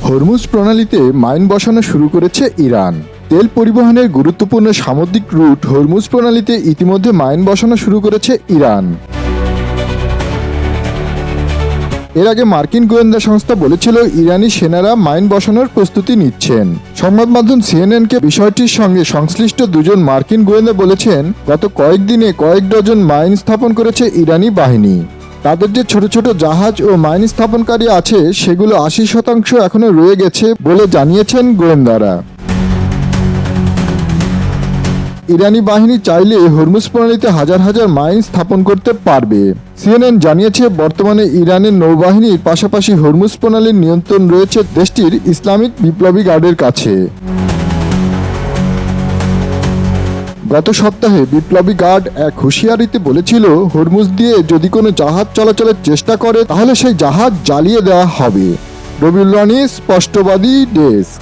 Hormuz প্রণালীতে mine বসানো শুরু করেছে ইরান। তেল পরিবহনের গুরুত্বপূর্ণ সামুদ্রিক রুট হরমুজ প্রণালীতে ইতিমধ্যে মাইন বসানো শুরু করেছে ইরান। এর আগে মার্কিন গোয়েন্দা সংস্থা বলেছিল ইরানি সেনারা মাইন বসানোর প্রস্তুতি নিচ্ছেন। সংবাদ মাধ্যম সিএনএনকে বিষয়টির সঙ্গে সংশ্লিষ্ট দুজন মার্কিন গোয়েন্দা বলেছেন, গত কয়েকদিনে কয়েক ডজন মাইন স্থাপন করেছে ইরানি বাহিনী। তাদের যে ছোট ছোট জাহাজ ও মাইন স্থাপনকারী আছে সেগুলো ৮০% এখনো রয়ে গেছে বলে জানিয়েছেন গোয়েন্দারা। ইরানি বাহিনী চাইলে হরমুজ প্রণালীতে হাজার হাজার মাইন স্থাপন করতে পারবে। সিএনএন জানিয়েছে, বর্তমানে ইরানের নৌবাহিনীর পাশাপাশি হরমুজ প্রণালীর নিয়ন্ত্রণ রয়েছে দেশটির ইসলামিক বিপ্লবী গার্ডের কাছে। গত সপ্তাহে বিপ্লবী গার্ড এক হুঁশিয়ারিতে বলেছিল, হরমুজ দিয়ে যদি কোনো জাহাজ চলাচলের চেষ্টা করে তাহলে সেই জাহাজ জ্বালিয়ে দেওয়া হবে। রবিউল রানী, স্পষ্টবাদী ডেস্ক।